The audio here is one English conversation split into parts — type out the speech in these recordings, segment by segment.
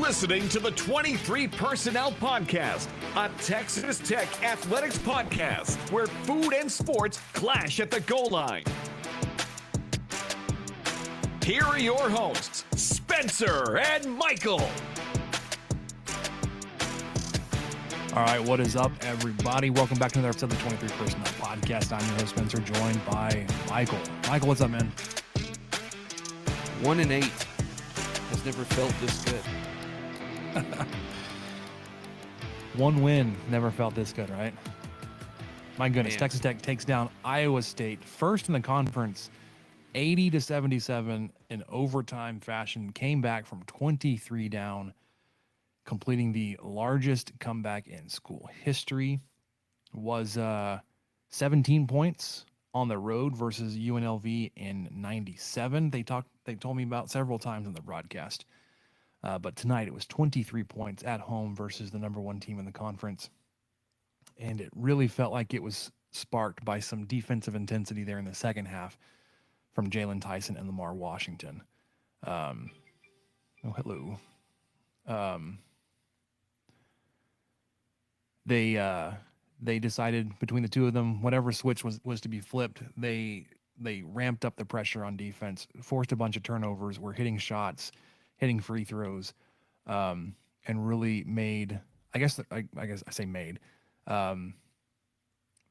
listening to the 23 Personnel Podcast, a Texas Tech athletics podcast where food and sports clash at the goal line. Here are your hosts, Spencer and Michael. All right, what is up, everybody? Welcome back to another episode of the 23 Personnel Podcast. I'm your host, Spencer, joined by Michael. Michael, what's up, man? 1-8 has never felt this good. One win, never felt this good, right? My goodness, Man. Texas Tech takes down Iowa State, first in the conference, 80-77 in overtime fashion, came back from 23 down, completing the largest comeback in school history. Was 17 points on the road versus UNLV in 97. They told me about several times on the broadcast. But tonight it was 23 points at home versus the number one team in the conference. And it really felt like it was sparked by some defensive intensity there in the second half from Jalen Tyson and Lamar Washington. Hello. They decided between the two of them, whatever switch was to be flipped, they ramped up the pressure on defense, forced a bunch of turnovers, were hitting shots, hitting free throws, and really made, I say made,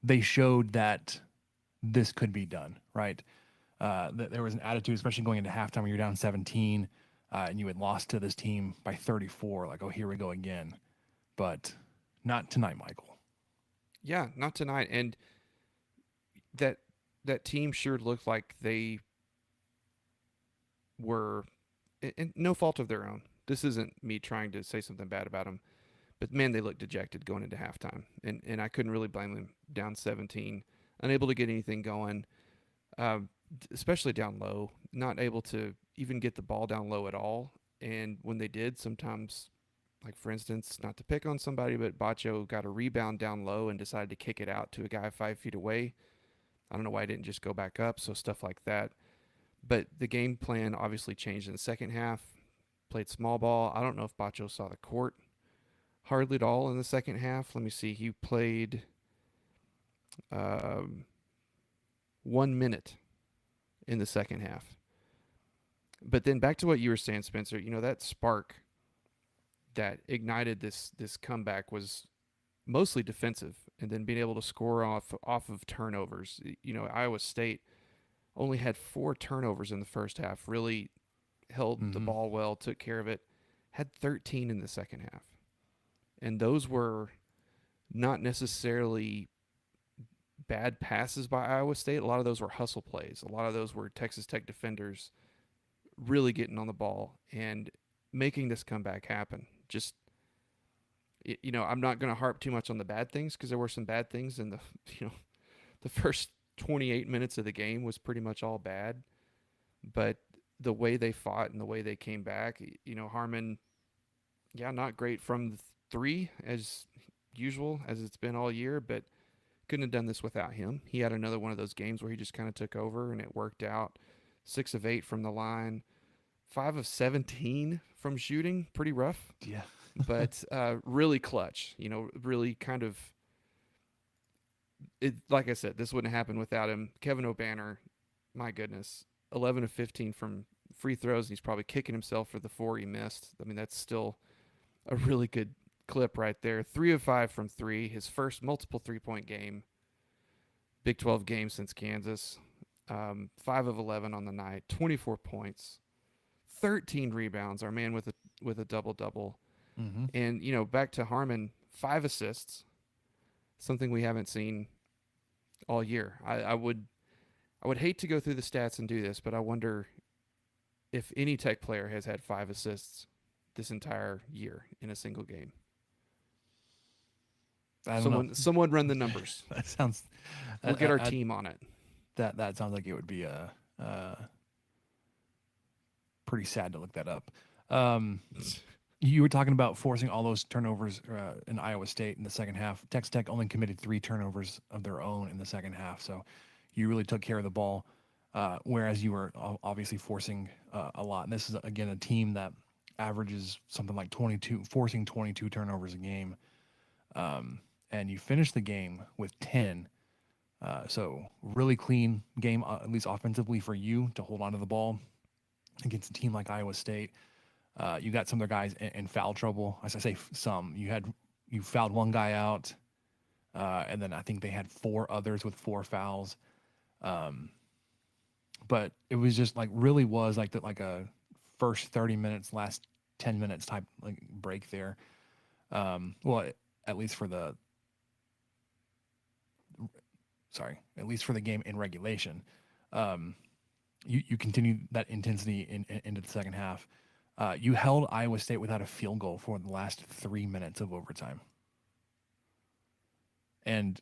they showed that this could be done, right? That there was an attitude, especially going into halftime when you're down 17 and you had lost to this team by 34, like, oh, here we go again. But not tonight, Michael. Yeah, not tonight. And that team sure looked like they were, and no fault of their own. This isn't me trying to say something bad about them, but man, they looked dejected going into halftime. And I couldn't really blame them. Down 17, unable to get anything going, especially down low, not able to even get the ball down low at all. And when they did, sometimes, like for instance, not to pick on somebody, but Bacho got a rebound down low and decided to kick it out to a guy 5 feet away. I don't know why I didn't just go back up, so stuff like that. But the game plan obviously changed in the second half. Played small ball. I don't know if Bacho saw the court hardly at all in the second half. Let me see. He played 1 minute in the second half. But then back to what you were saying, Spencer, that spark that ignited this comeback was mostly defensive, and then being able to score off of turnovers. Iowa State only had 4 turnovers in the first half, really held the ball well, took care of it, had 13 in the second half. And those were not necessarily bad passes by Iowa State. A lot of those were hustle plays. A lot of those were Texas Tech defenders really getting on the ball and making this comeback happen. Just, I'm not going to harp too much on the bad things, because there were some bad things in the first 28 minutes of the game was pretty much all bad. But the way they fought and the way they came back, Harmon, not great from the 3 as usual, as it's been all year, but couldn't have done this without him. He had another one of those games where he just kind of took over and it worked out. 6 of 8 from the line, 5 of 17 from shooting, pretty rough. Yeah. But really clutch, really kind of, like I said, this wouldn't happen without him. Kevin O'Banner, my goodness, 11 of 15 from free throws, and he's probably kicking himself for the 4 he missed. I mean, that's still a really good clip right there. 3 of 5 from 3, his first multiple three-point game, Big 12 game since Kansas. 5 of 11 on the night, 24 points, 13 rebounds. Our man with a double-double. Mm-hmm. And, back to Harmon, 5 assists, something we haven't seen all year. I would hate to go through the stats and do this, but I wonder if any Tech player has had 5 assists this entire year in a single game. Someone run the numbers. That sounds. We'll get our team on it. That sounds like it would be pretty sad to look that up. You were talking about forcing all those turnovers in Iowa State in the second half. Texas Tech only committed 3 turnovers of their own in the second half, so you really took care of the ball, whereas you were obviously forcing a lot. And this is, again, a team that averages something like 22, forcing 22 turnovers a game. And you finish the game with 10. So really clean game, at least offensively for you to hold on to the ball against a team like Iowa State. You got some of their guys in foul trouble. As I say, some. You fouled one guy out, and then I think they had 4 others with 4 fouls. But it was just like really was like a first 30 minutes, last 10 minutes type like break there. Well, at least for the at least for the game in regulation. You continue that intensity into the second half. You held Iowa State without a field goal for the last 3 minutes of overtime. And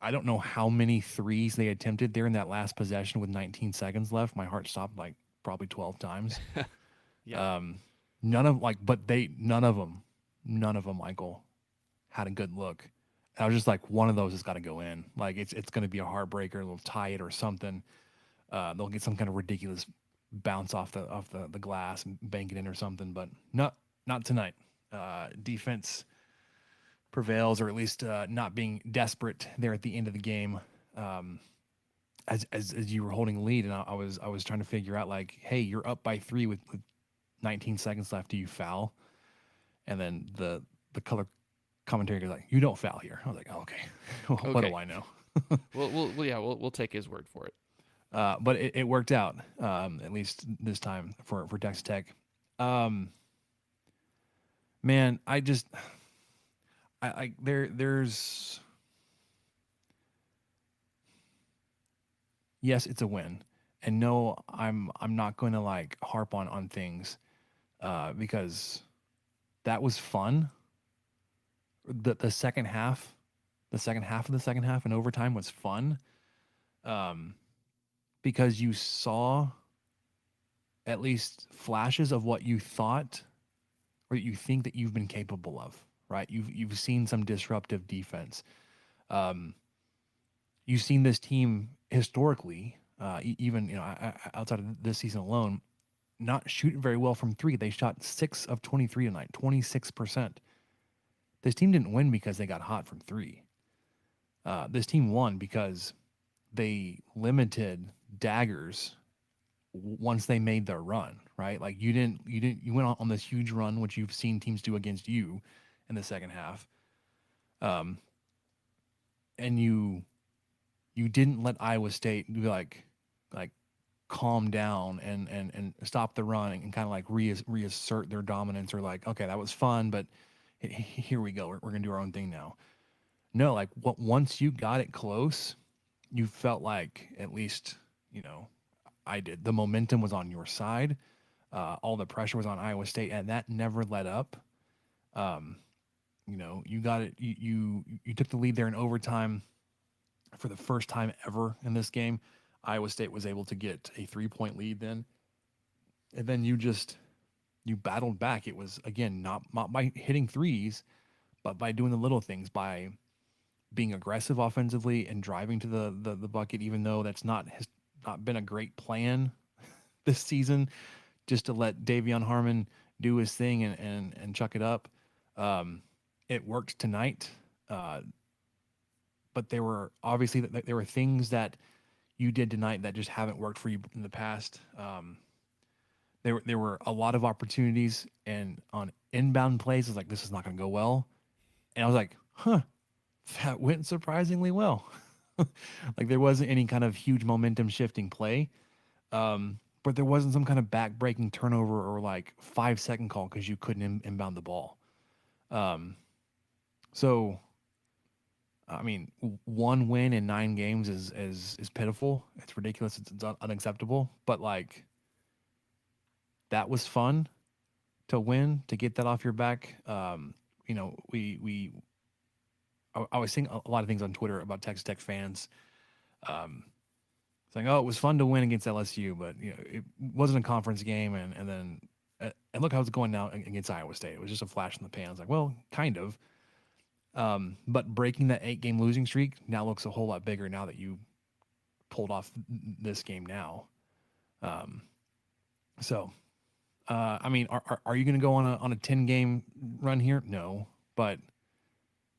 I don't know how many threes they attempted there in that last possession with 19 seconds left. My heart stopped like probably 12 times. Yeah. None of them, Michael, had a good look. And I was just like, one of those has got to go in. Like it's going to be a heartbreaker. They'll tie it or something. They'll get some kind of ridiculous bounce off the glass and bank it in or something. But not tonight. Defense prevails, or at least not being desperate there at the end of the game. As you were holding the lead, and I was trying to figure out like, hey, you're up by 3 with 19 seconds left. Do you foul? And then the color commentator was like, you don't foul here. I was like, oh, okay. What do I know? We'll take his word for it. But it worked out, at least this time for Texas Tech. Man, there's yes, it's a win, and no, I'm not going to like harp on things, because that was fun. The second half of the second half in overtime was fun, because you saw at least flashes of what you thought or you think that you've been capable of. Right, you've seen some disruptive defense. You've seen this team historically, even outside of this season alone, not shoot very well from 3. They shot 6 of 23 tonight, 26%. This team didn't win because they got hot from 3. This team won because they limited daggers once they made their run. Right, like you went on this huge run, which you've seen teams do against you in the second half, and you didn't let Iowa State be like calm down and stop the run and kind of like reassert their dominance, or like, okay, that was fun, but here we go, we're gonna do our own thing now. No, like once you got it close, you felt like, at least I did, the momentum was on your side. All the pressure was on Iowa State, and that never let up. You got it. You took the lead there in overtime for the first time ever in this game. Iowa State was able to get a 3-point lead then, and then you battled back. It was, again, not by hitting threes, but by doing the little things, by being aggressive offensively and driving to the bucket, even though has not been a great plan this season, just to let Davion Harmon do his thing and chuck it up. It worked tonight, but there were things that you did tonight that just haven't worked for you in the past. There were a lot of opportunities, and on inbound plays, it's like, this is not going to go well. And I was like, that went surprisingly well. Like, there wasn't any kind of huge momentum shifting play, but there wasn't some kind of back-breaking turnover or like 5-second call because you couldn't inbound the ball. So, I mean, 1 win in 9 games is pitiful. It's ridiculous. It's unacceptable. But like, that was fun to win, to get that off your back. I was seeing a lot of things on Twitter about Texas Tech fans, saying, "Oh, it was fun to win against LSU, but it wasn't a conference game." And then and look how it's going now against Iowa State. It was just a flash in the pan. I was like, well, kind of. But breaking that 8-game losing streak now looks a whole lot bigger now that you pulled off this game now. So I mean, are you going to go on a 10-game run here? No, but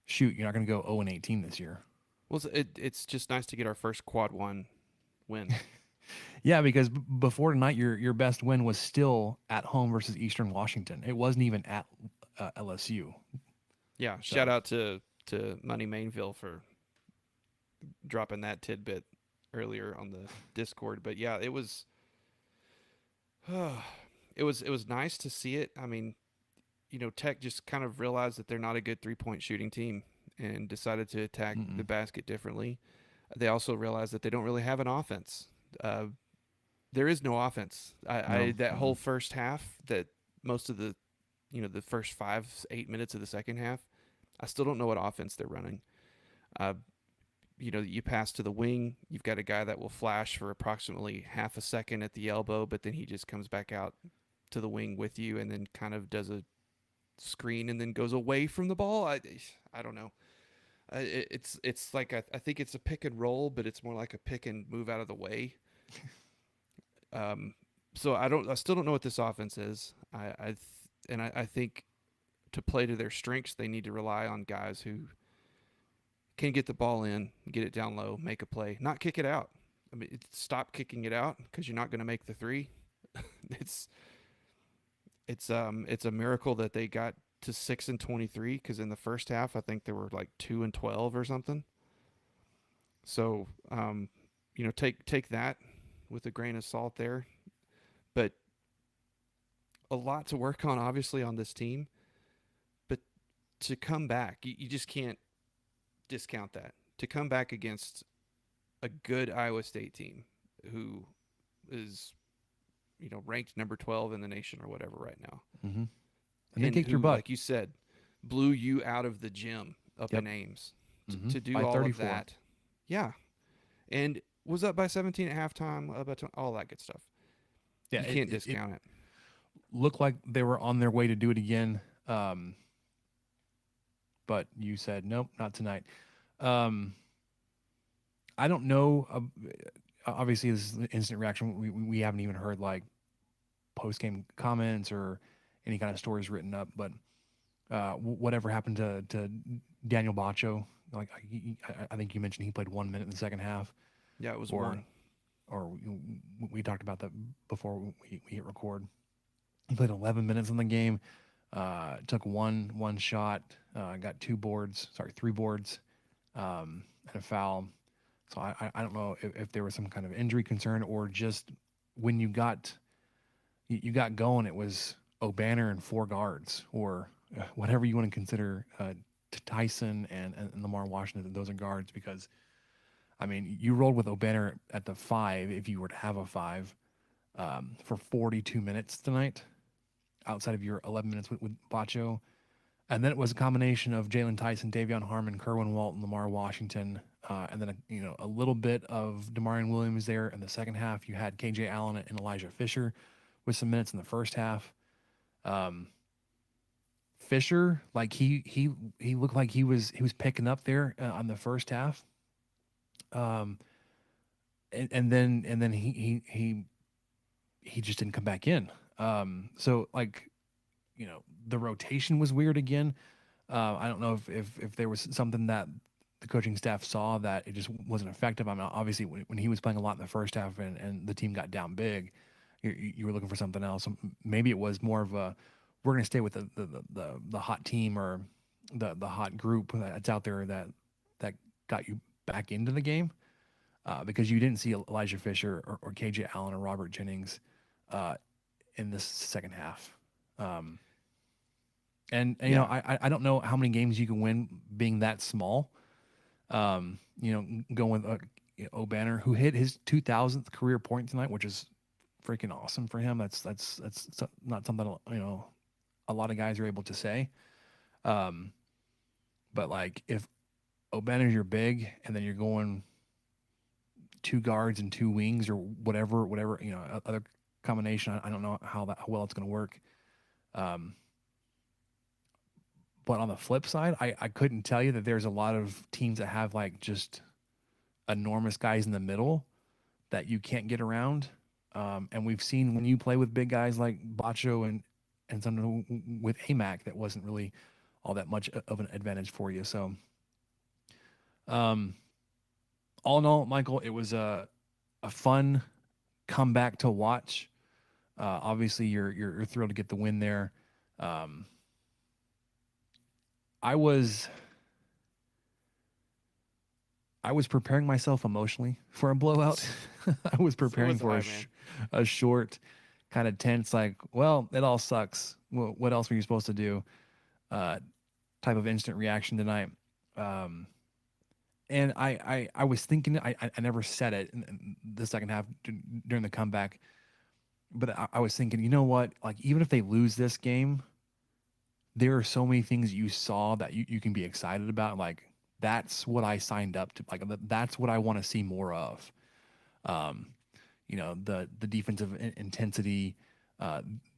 shoot, you're not going to go 0-18 this year. Well, it's just nice to get our first quad one win. Yeah, because before tonight, your best win was still at home versus Eastern Washington. It wasn't even at LSU. Yeah, So- shout out to Money Mainville for dropping that tidbit earlier on the Discord. But yeah, it was it was nice to see it. I mean, Tech just kind of realized that they're not a good 3-point shooting team and decided to attack the basket differently. They also realized that they don't really have an offense. There is no offense. That whole first half, that most of the the first 5-8 minutes of the second half, I still don't know what offense they're running. You pass to the wing, you've got a guy that will flash for approximately half a second at the elbow, but then he just comes back out to the wing with you and then kind of does a screen and then goes away from the ball. I don't know. It's like I think it's a pick and roll, but it's more like a pick and move out of the way. So I still don't know what this offense is. I think to play to their strengths, they need to rely on guys who can get the ball in, get it down low, make a play, not kick it out. I mean, stop kicking it out because you're not going to make the three. It's a miracle that they got to 6-23, because in the first half I think they were like 2-12 or something. So take that with a grain of salt there, but a lot to work on obviously on this team. But to come back, you just can't discount that. To come back against a good Iowa State team who is ranked number 12 in the nation or whatever right now. Mm-hmm. And they kicked your butt. Like you said, blew you out of the gym up in Ames to do By all 34. of that. Yeah. And was up by 17 at halftime, up by 20, all that good stuff. Yeah, you can't discount it. Looked like they were on their way to do it again. But you said, nope, not tonight. I don't know. Obviously, this is an instant reaction. We haven't even heard like post-game comments or any kind of stories written up. But whatever happened to Daniel Bacho? Like I think you mentioned he played 1 minute in the second half. Yeah, it was one. Or we talked about that before we hit record. He played 11 minutes in the game. Took one shot. Got 3 boards, and a foul. So I don't know if there was some kind of injury concern or just when you got going, it was O'Banner and 4 guards or whatever you want to consider Tyson and Lamar Washington. Those are guards because, I mean, you rolled with O'Banner at the 5 if you were to have a 5 for 42 minutes tonight outside of your 11 minutes with Bacho. And then it was a combination of Jalen Tyson, Davion Harmon, Kerwin Walton, Lamar Washington, and then a little bit of Demarion Williams there in the second half. You had KJ Allen and Elijah Fisher with some minutes in the first half. Fisher, like he looked like he was picking up there on the first half. And then he just didn't come back in. So like, the rotation was weird again. I don't know if there was something that the coaching staff saw that it just wasn't effective. I mean, obviously when he was playing a lot in the first half and the team got down big, you were looking for something else. Maybe it was more of a, we're going to stay with the hot team or the hot group that's out there that got you back into the game. Because you didn't see Elijah Fisher or KJ Allen or Robert Jennings in this second half. And Yeah. I don't know how many games you can win being that small. Going with O'Banner, who hit his 2000th career point tonight, which is freaking awesome for him. That's not something a lot of guys are able to say. But like if O'Banner's your big, and then you're going 2 guards and 2 wings or whatever other combination. I don't know how well it's going to work. But on the flip side, I couldn't tell you that there's a lot of teams that have like just enormous guys in the middle that you can't get around. And we've seen when you play with big guys like Bacho and something with AMAC, that wasn't really all that much of an advantage for you. So, all in all, Michael, it was a fun comeback to watch. Obviously, you're thrilled to get the win there. Um, I was preparing myself emotionally for a blowout. I was preparing was for I, man. a short, kind of tense, like, well, it all sucks. Well, what else were you supposed to do? Type of instant reaction tonight. And I was thinking, I never said it in the second half during the comeback, but I was thinking, you know what? Like, even if they lose this game, there are so many things you saw that you can be excited about. Like, that's what I signed up to. Like, that's what I want to see more of. Um, the defensive intensity,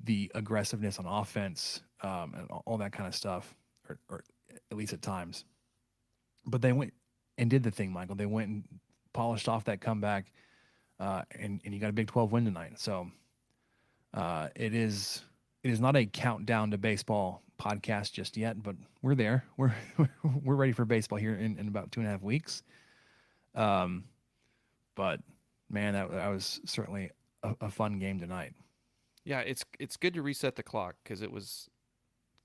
the aggressiveness on offense, and all that kind of stuff, or at least at times. But they went and did the thing, Michael. They went and polished off that comeback, and you got a Big 12 win tonight. So it is not a countdown to baseball podcast just yet, but we're there. We're we're ready for baseball here in about 2.5 weeks. But man, that was certainly a fun game tonight. Yeah, it's good to reset the clock because it was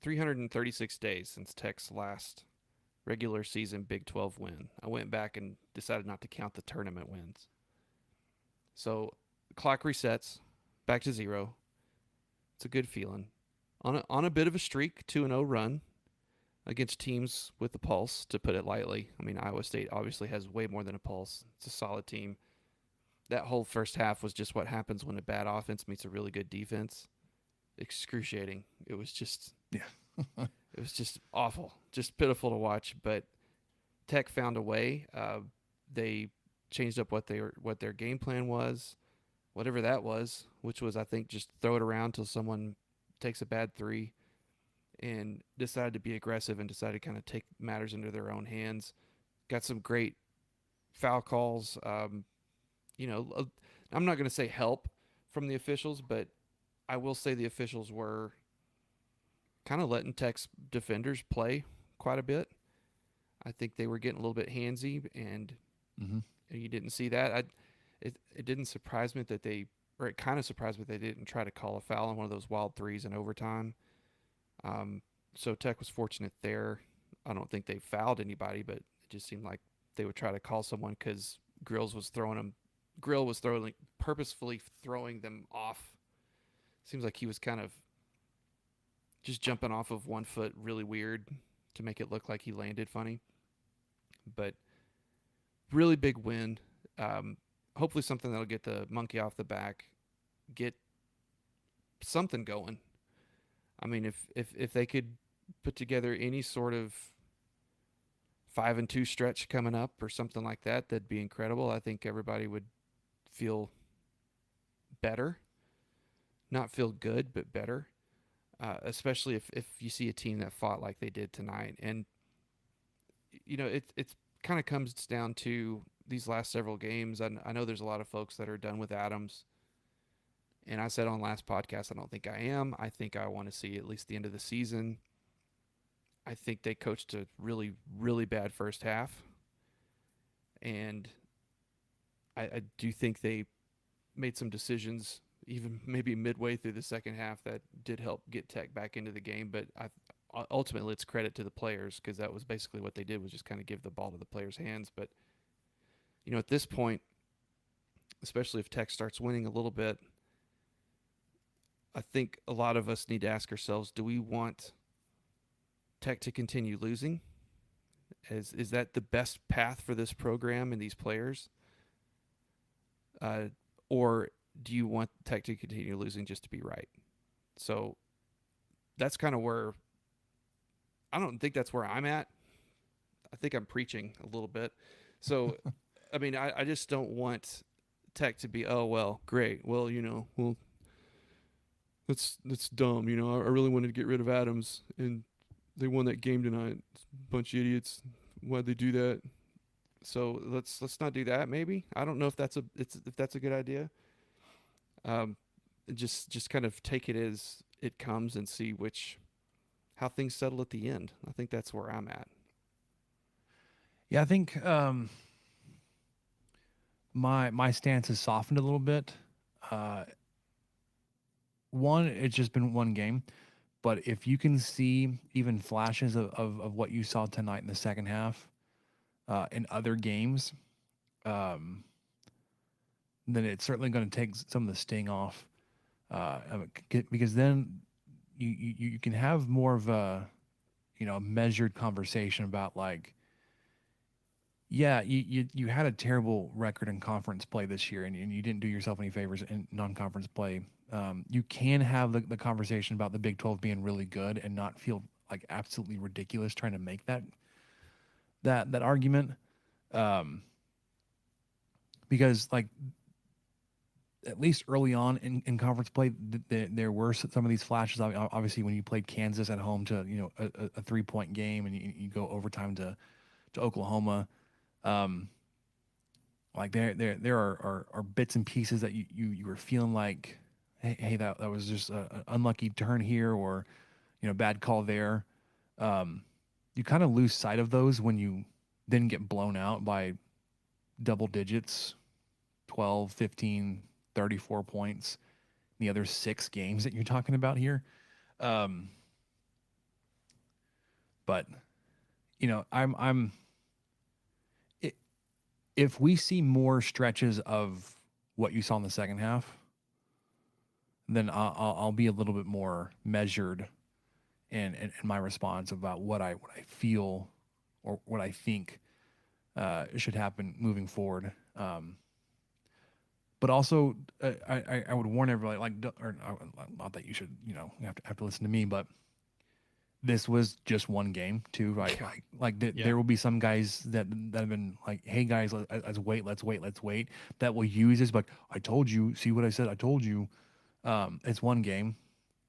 336 days since Tech's last regular season Big 12 win. I went back and decided not to count the tournament wins. So the clock resets back to 0. It's a good feeling. On a bit of a streak, 2-0 run against teams with the pulse, to put it lightly. I mean, Iowa State obviously has way more than a pulse. It's a solid team. That whole first half was just what happens when a bad offense meets a really good defense. Excruciating. It was just it was just awful, just pitiful to watch. But Tech found a way. They changed up what their game plan was, whatever that was, which was, I think, just throw it around till someone takes a bad three, and decided to be aggressive and decided to kind of take matters into their own hands. Got some great foul calls. I'm not going to say help from the officials, but I will say the officials were kind of letting Tech's defenders play quite a bit. I think they were getting a little bit handsy, and you didn't see that. It didn't surprise me that it kind of surprised me they didn't try to call a foul on one of those wild threes in overtime. So Tech was fortunate there. I don't think they fouled anybody, but it just seemed like they would try to call someone because Grill was purposefully throwing them off. Seems like he was kind of just jumping off of 1 foot really weird to make it look like he landed funny. But really big win. Hopefully something that'll get the monkey off the back, get something going. I mean, if they could put together any sort of 5-2 stretch coming up or something like that, that'd be incredible. I think everybody would feel better. Not feel good, but better. Especially if you see a team that fought like they did tonight. And, it's kind of comes down to these last several games. I know there's a lot of folks that are done with Adams. And I said on last podcast, I don't think I am. I think I want to see at least the end of the season. I think they coached a really, really bad first half. And I do think they made some decisions, even maybe midway through the second half, that did help get Tech back into the game. But ultimately, it's credit to the players, because that was basically what they did, was just kind of give the ball to the players' hands. But, at this point, especially if Tech starts winning a little bit, I think a lot of us need to ask ourselves, do we want Tech to continue losing? Is that the best path for this program and these players? Or do you want Tech to continue losing just to be right? So that's kind of where, I don't think that's where I'm at. I think I'm preaching a little bit. So, I mean, I just don't want Tech to be, oh, well, great. Well, that's dumb. I really wanted to get rid of Adams, and they won that game tonight. Bunch of idiots. Why'd they do that? So let's not do that. Maybe, I don't know if that's a good idea. Um, just kind of take it as it comes and see how things settle at the end. I think that's where I'm at. Yeah, I think my stance has softened a little bit. Uh, One, it's just been one game, but if you can see even flashes of what you saw tonight in the second half in other games, um, then it's certainly going to take some of the sting off. Because then you can have more of a measured conversation about like, yeah, you had a terrible record in conference play this year, and you didn't do yourself any favors in non-conference play. You can have the conversation about the Big 12 being really good and not feel like absolutely ridiculous trying to make that argument, um, because like at least early on in conference play, there were some of these flashes. Obviously, when you played Kansas at home to a 3-point game and you go overtime to Oklahoma. Like there are bits and pieces that you were feeling like, hey, that was just an unlucky turn here, or bad call there. You kind of lose sight of those when you then get blown out by double digits, 12, 15, 34 points in the other 6 games that you're talking about here. But I'm if we see more stretches of what you saw in the second half, then I'll be a little bit more measured in my response about what I feel or what I think should happen moving forward. But also, I would warn everybody, like, not that you should, you have to listen to me, but this was just one game too, right? There will be some guys that have been like, hey guys, let's wait, that will use this, but I told you, see what I said, I told you. It's one game,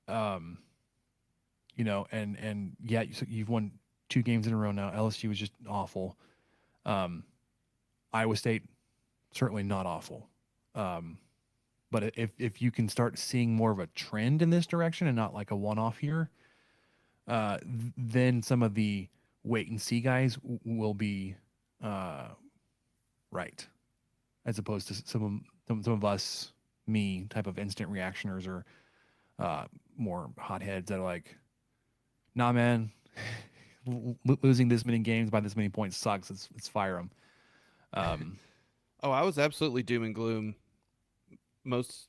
and yeah, you've won 2 games in a row now. LSU was just awful. Iowa State, certainly not awful. But if you can start seeing more of a trend in this direction and not like a one-off here, then some of the wait and see guys will be right, as opposed to some of us, me type of instant reactioners, or more hotheads that are like, nah, man, losing this many games by this many points sucks. Let's fire them. Oh, I was absolutely doom and gloom most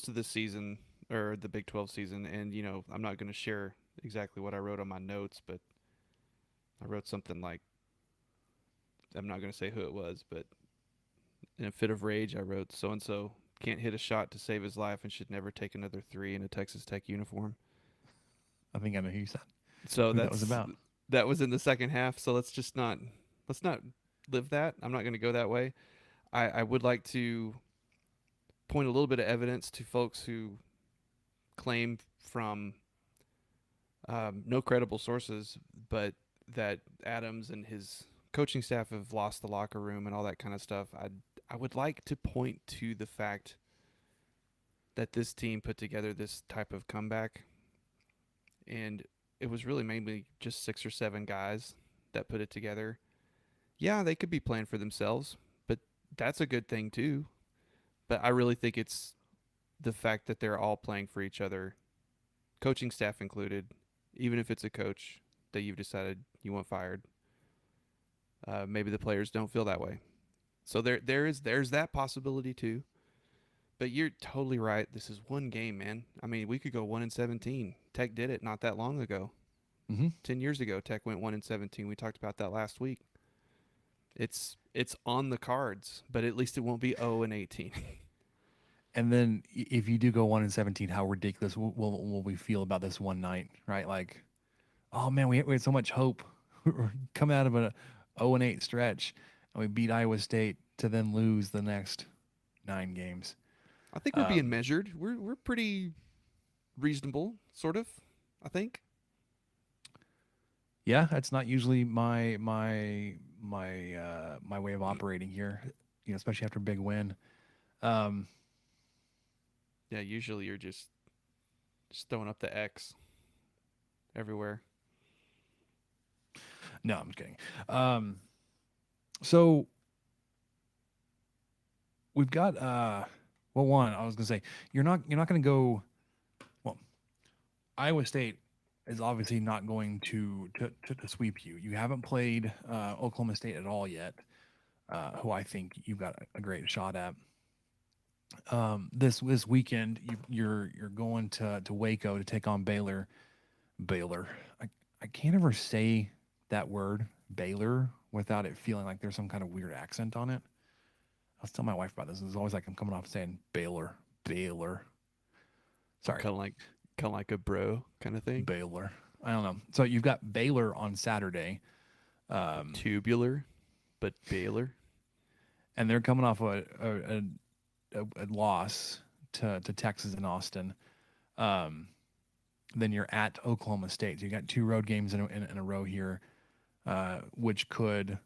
of the season, or the Big 12 season, and I'm not going to share exactly what I wrote on my notes, but I wrote something like, I'm not going to say who it was, but in a fit of rage, I wrote, so and so can't hit a shot to save his life and should never take another 3 in a Texas Tech uniform. I think I know who you said. So that was about. That was in the second half. So let's not live that. I'm not going to go that way. I would like to point a little bit of evidence to folks who claim from no credible sources, but that Adams and his coaching staff have lost the locker room and all that kind of stuff. I would like to point to the fact that this team put together this type of comeback, and it was really mainly just 6 or 7 guys that put it together. Yeah, they could be playing for themselves, but that's a good thing too. But I really think it's the fact that they're all playing for each other, coaching staff included, even if it's a coach that you've decided you want fired. Maybe the players don't feel that way. So there's that possibility too. But you're totally right. This is one game, man. I mean, we could go 1-17. Tech did it not that long ago. 10 years ago, Tech went 1-17. We talked about that last week. It's on the cards, but at least it won't be 0-18. And then if you do go 1-17, how ridiculous will we feel about this one night, right? Like, oh man, we had so much hope. We're coming out of a 0-8 stretch, and we beat Iowa State to then lose the next 9 games. I think we're being measured. We're pretty reasonable, sort of, I think. Yeah, that's not usually my way of operating here, especially after a big win. Yeah, Yeah, usually you're just throwing up the X everywhere. No, I'm kidding. So we've got well, one, I was gonna say you're not gonna go. Well, Iowa State is obviously not going to sweep you. You haven't played Oklahoma State at all yet, who I think you've got a great shot at. This weekend you're going to Waco to take on Baylor. I can't ever say that word Baylor without it feeling like there's some kind of weird accent on it. I was telling my wife about this. It's always like I'm coming off saying Baylor. Sorry, Kind of like a bro kind of thing. Baylor. I don't know. So you've got Baylor on Saturday. Tubular, but Baylor. And they're coming off a loss to Texas and Austin. Then you're at Oklahoma State. So you got 2 road games in a row here, which could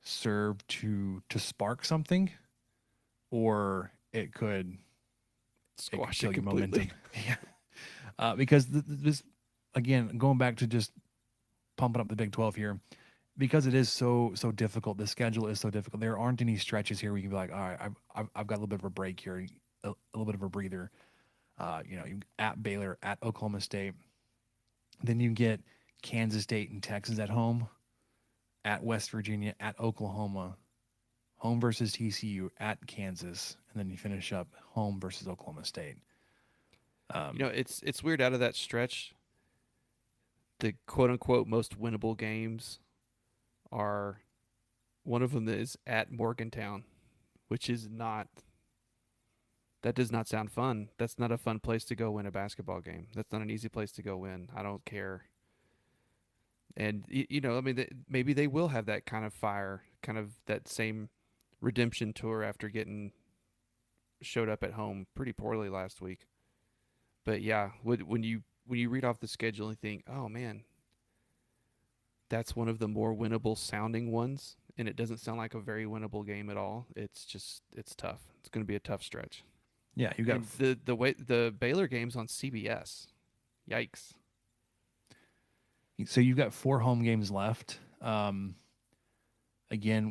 serve to spark something, or it could Squash kill it your completely. momentum. Yeah, because this again, going back to just pumping up the Big 12 here, because it is so difficult. The schedule is so difficult. There aren't any stretches here where you can be like, all right, I've got a little bit of a break here, a little bit of a breather. You at Baylor, at Oklahoma State, then you get Kansas State and Texas at home, at West Virginia, at Oklahoma, home versus TCU, at Kansas, and then you finish up home versus Oklahoma State. It's weird out of that stretch. The quote unquote most winnable games are, one of them is at Morgantown, which is not. That does not sound fun. That's not a fun place to go win a basketball game. That's not an easy place to go win. I don't care. And, maybe they will have that kind of fire, kind of that same redemption tour after getting showed up at home pretty poorly last week. But, yeah, when you read off the schedule and think, oh, man, that's one of the more winnable sounding ones, and it doesn't sound like a very winnable game at all, it's tough. It's going to be a tough stretch. Yeah, you got the Baylor game's on CBS. Yikes. So you've got 4 home games left. Again,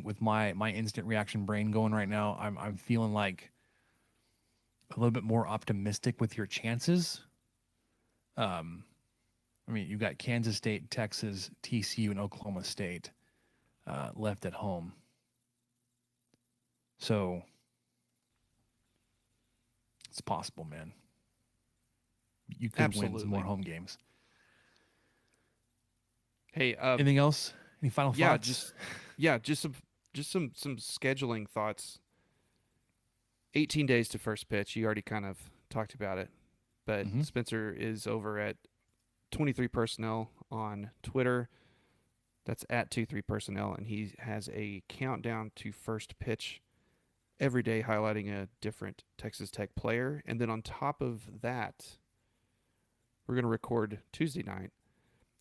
with my instant reaction brain going right now, I'm feeling like a little bit more optimistic with your chances. You've got Kansas State, Texas, TCU, and Oklahoma State left at home. So it's possible, man. You could win some more home games. Hey, anything else? Any final thoughts? Just some scheduling thoughts. 18 days to first pitch. You already kind of talked about it, but Spencer is over at 23 Personnel on Twitter. That's at 23 Personnel, and he has a countdown to first pitch every day, highlighting a different Texas Tech player. And then on top of that, we're going to record Tuesday night.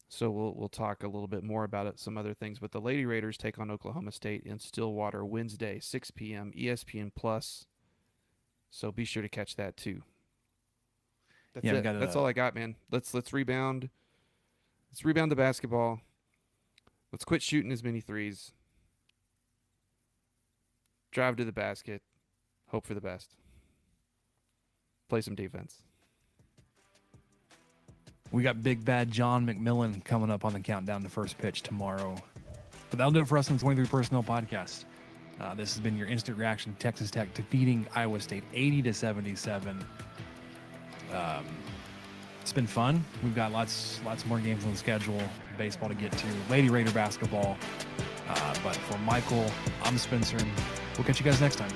So we'll talk a little bit more about it, some other things. But the Lady Raiders take on Oklahoma State in Stillwater Wednesday, 6 p.m. ESPN Plus. So be sure to catch that too. That's it. That's all I got, man. Let's rebound. Let's rebound the basketball. Let's quit shooting as many threes. Drive to the basket. Hope for the best. Play some defense. We got Big Bad John McMillan coming up on the countdown to first pitch tomorrow. But that'll do it for us on the 23 Personnel Podcast. This has been your instant reaction. Texas Tech defeating Iowa State 80-77. It's been fun. We've got lots more games on the schedule. Baseball to get to. Lady Raider basketball. But for Michael, I'm Spencer. We'll catch you guys next time.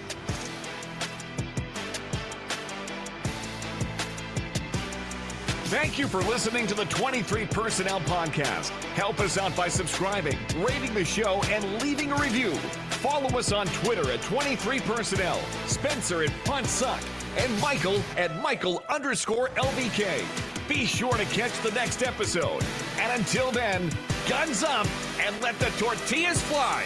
Thank you for listening to the 23 Personnel Podcast. Help us out by subscribing, rating the show, and leaving a review. Follow us on Twitter at 23 Personnel, Spencer at Punt Suck, and Michael at Michael_LVK. Be sure to catch the next episode. And until then, guns up and let the tortillas fly.